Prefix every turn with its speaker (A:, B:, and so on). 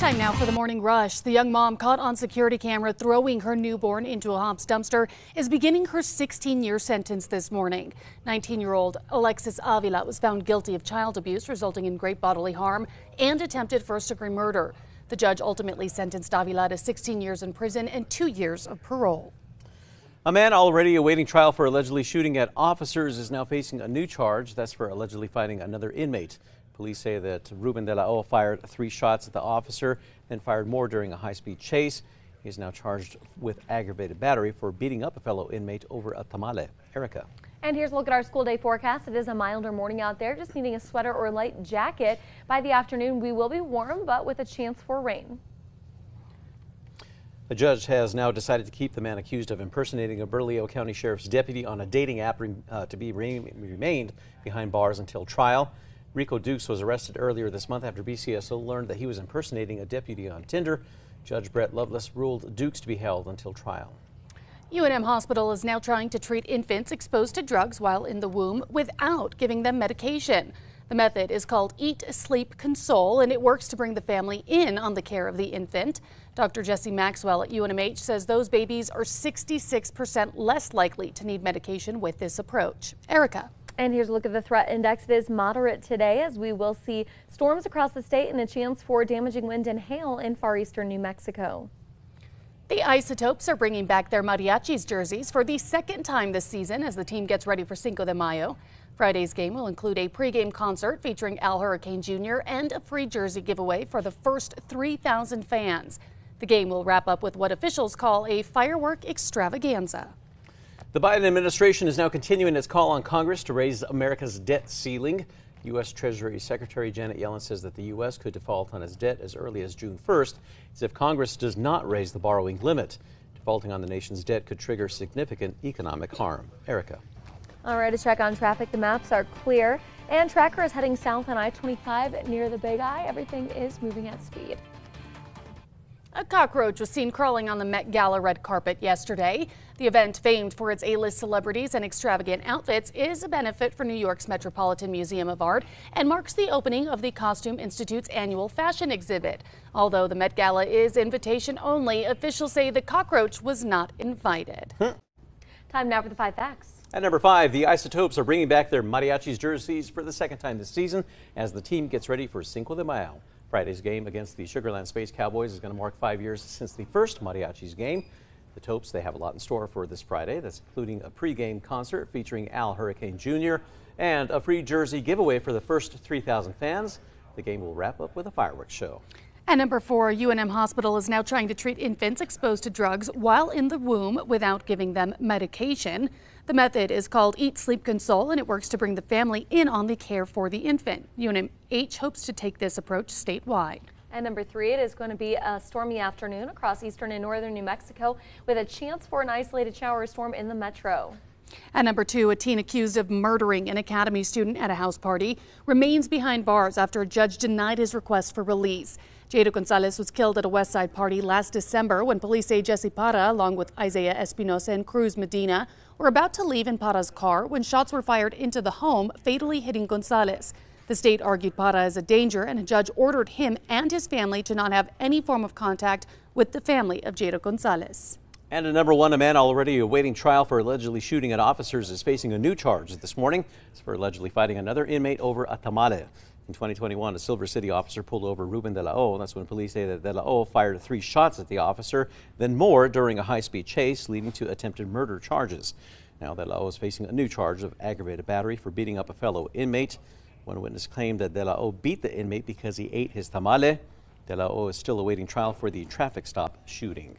A: Time now for the morning rush. The young mom caught on security camera throwing her newborn into a Hobbs dumpster is beginning her 16-year sentence this morning. 19-year-old Alexis Avila was found guilty of child abuse resulting in great bodily harm and attempted first-degree murder. The judge ultimately sentenced Avila to 16 years in prison and 2 years of parole.
B: A man already awaiting trial for allegedly shooting at officers is now facing a new charge. That's for allegedly fighting another inmate. Police say that Ruben de la O fired 3 shots at the officer, then fired more during a high-speed chase. He is now charged with aggravated battery for beating up a fellow inmate over a tamale. Erica.
C: And here's a look at our school day forecast. It is a milder morning out there, just needing a sweater or light jacket. By the afternoon, we will be warm, but with a chance for rain.
B: A judge has now decided to keep the man accused of impersonating a Bernalillo County Sheriff's deputy on a dating app to be remained behind bars until trial. Rico Dukes was arrested earlier this month after BCSO learned that he was impersonating a deputy on Tinder. Judge Brett Lovelace ruled Dukes to be held until trial.
A: UNM Hospital is now trying to treat infants exposed to drugs while in the womb without giving them medication. The method is called Eat, Sleep, Console, and it works to bring the family in on the care of the infant. Dr. Jesse Maxwell at UNMH says those babies are 66% less likely to need medication with this approach. Erica.
C: And here's a look at the threat index. It is moderate today as we will see storms across the state and a chance for damaging wind and hail in far eastern New Mexico.
A: The Isotopes are bringing back their Mariachis jerseys for the second time this season as the team gets ready for Cinco de Mayo. Friday's game will include a pregame concert featuring Al Hurricane Jr. and a free jersey giveaway for the first 3,000 fans. The game will wrap up with what officials call a firework extravaganza.
B: The Biden administration is now continuing its call on Congress to raise America's debt ceiling. U.S. Treasury Secretary Janet Yellen says that the U.S. could default on its debt as early as June 1st if Congress does not raise the borrowing limit. Defaulting on the nation's debt could trigger significant economic harm. Erica.
C: All right, to check on traffic, the maps are clear and Tracker is heading south on I-25 near the Big I. Everything is moving at speed.
A: A cockroach was seen crawling on the Met Gala red carpet yesterday. The event, famed for its A-list celebrities and extravagant outfits, is a benefit for New York's Metropolitan Museum of Art and marks the opening of the Costume Institute's annual fashion exhibit. Although the Met Gala is invitation only, officials say the cockroach was not invited.
C: Time now for the 5 facts.
B: At number 5, the Isotopes are bringing back their Mariachis jerseys for the second time this season as the team gets ready for Cinco de Mayo. Friday's game against the Sugar Land Space Cowboys is going to mark 5 years since the first Mariachis game. The Topes, they have a lot in store for this Friday. That's including a pregame concert featuring Al Hurricane Jr. and a free jersey giveaway for the first 3,000 fans. The game will wrap up with a fireworks show.
A: At number 4, UNM Hospital is now trying to treat infants exposed to drugs while in the womb without giving them medication. The method is called Eat, Sleep, Console, and it works to bring the family in on the care for the infant. UNMH hopes to take this approach statewide.
C: At number 3, it is going to be a stormy afternoon across eastern and northern New Mexico with a chance for an isolated shower storm in the metro.
A: At number 2, a teen accused of murdering an academy student at a house party remains behind bars after a judge denied his request for release. Jado Gonzalez was killed at a West Side party last December when police say Jesse Parra, along with Isaiah Espinosa and Cruz Medina, were about to leave in Parra's car when shots were fired into the home, fatally hitting Gonzalez. The state argued Parra is a danger, and a judge ordered him and his family to not have any form of contact with the family of Jado Gonzalez.
B: And at number 1, a man already awaiting trial for allegedly shooting at officers is facing a new charge this morning. It's for allegedly fighting another inmate over a tamale. In 2021, a Silver City officer pulled over Ruben de la O. That's when police say that de la O fired 3 shots at the officer, then more during a high-speed chase, leading to attempted murder charges. Now de la O is facing a new charge of aggravated battery for beating up a fellow inmate. One witness claimed that de la O beat the inmate because he ate his tamale. De la O is still awaiting trial for the traffic stop shooting.